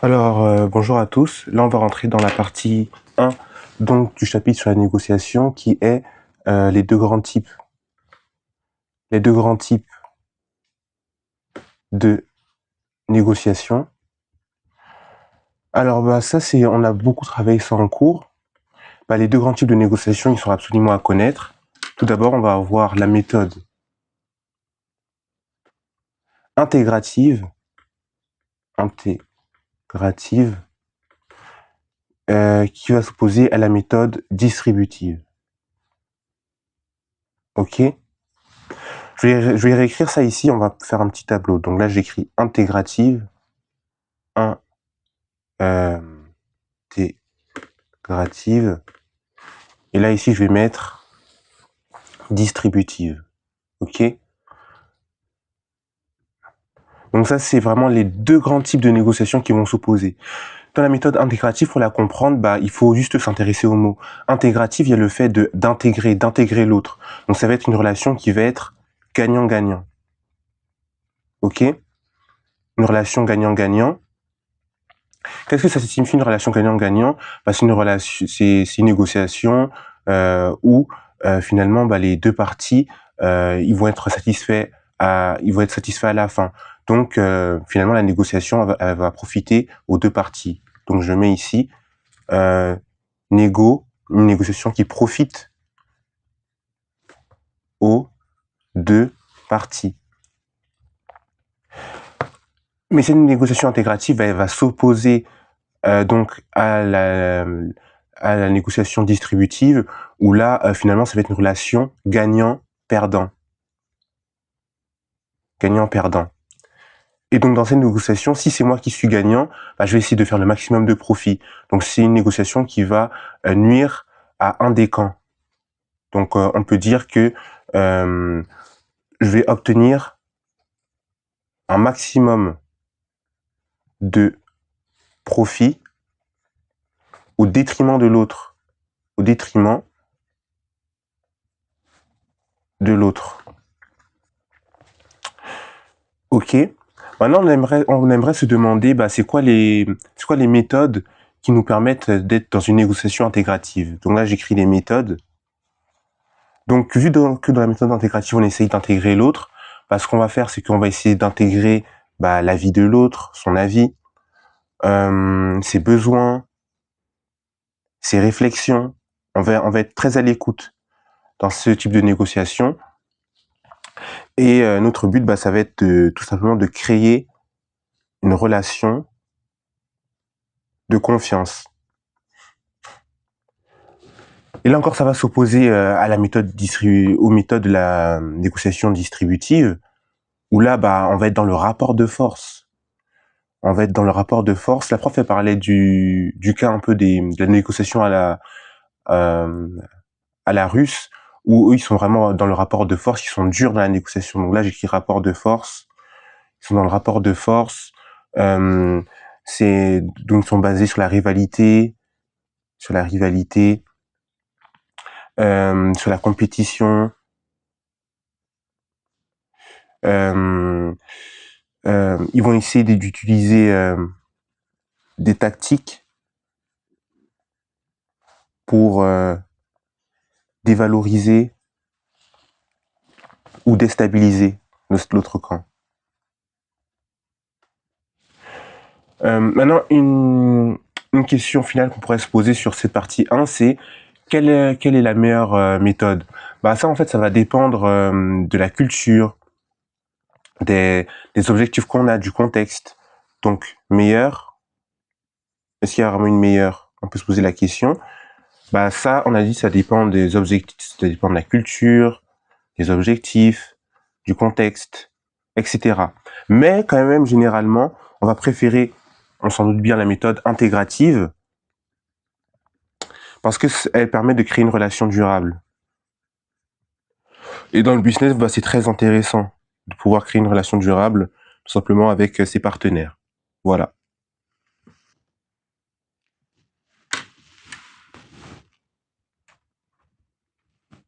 Bonjour à tous. Là, on va rentrer dans la partie 1 donc, du chapitre sur la négociation qui est les deux grands types. Les deux grands types de négociation. Ça, on a beaucoup travaillé ça en cours. Les deux grands types de négociation, ils sont absolument à connaître. Tout d'abord, on va avoir la méthode intégrative qui va s'opposer à la méthode distributive. Ok? Je vais réécrire ça ici, on va faire un petit tableau. Donc là, j'écris intégrative, intégrative. Et là, ici, je vais mettre distributive. Ok? Donc ça, c'est vraiment les deux grands types de négociations qui vont s'opposer. Dans la méthode intégrative, pour la comprendre, il faut juste s'intéresser au mot. Intégrative, il y a le fait d'intégrer l'autre. Donc ça va être une relation qui va être gagnant-gagnant. Ok? Une relation gagnant-gagnant. Qu'est-ce que ça signifie une relation gagnant-gagnant? C'est une relation, c'est une négociation où finalement les deux parties ils vont être satisfaits à la fin. Donc finalement la négociation elle va profiter aux deux parties. Donc je mets ici une négociation qui profite aux deux parties. Mais cette négociation intégrative, elle va s'opposer donc à la négociation distributive, où là, finalement, ça va être une relation gagnant-perdant. Gagnant-perdant. Et donc, dans cette négociation, si c'est moi qui suis gagnant, je vais essayer de faire le maximum de profit. Donc, c'est une négociation qui va nuire à un des camps. Donc, on peut dire que je vais obtenir un maximum de profit au détriment de l'autre. Au détriment de l'autre. Ok. Maintenant, on aimerait se demander, c'est quoi les méthodes qui nous permettent d'être dans une négociation intégrative. Donc là, j'écris les méthodes. Donc, que dans la méthode intégrative, on essaye d'intégrer l'autre, ce qu'on va faire, c'est qu'on va essayer d'intégrer l'avis de l'autre, son avis, ses besoins, ses réflexions. On va être très à l'écoute dans ce type de négociation. Et notre but, ça va être tout simplement de créer une relation de confiance. Et là encore, ça va s'opposer à la méthode aux méthodes de la négociation distributive, où là, on va être dans le rapport de force. On va être dans le rapport de force. La prof, elle parlait du cas un peu de la négociation à la russe, où eux, ils sont vraiment dans le rapport de force, ils sont durs dans la négociation. Donc là, j'écris rapport de force. Ils sont dans le rapport de force. Donc ils sont basés sur la rivalité, sur la compétition. Ils vont essayer d'utiliser des tactiques pour dévaloriser ou déstabiliser l'autre camp. Maintenant, une question finale qu'on pourrait se poser sur cette partie 1, c'est quelle est la meilleure méthode? Ça, en fait, ça va dépendre de la culture, des objectifs qu'on a, du contexte. Donc, meilleur, est-ce qu'il y a vraiment une meilleure? On peut se poser la question. Ça, on a dit, ça dépend des objectifs, ça dépend de la culture, des objectifs, du contexte, etc. Mais quand même, généralement, on va préférer, on s'en doute bien, la méthode intégrative, parce que elle permet de créer une relation durable. Et dans le business, c'est très intéressant de pouvoir créer une relation durable, tout simplement avec ses partenaires. Voilà.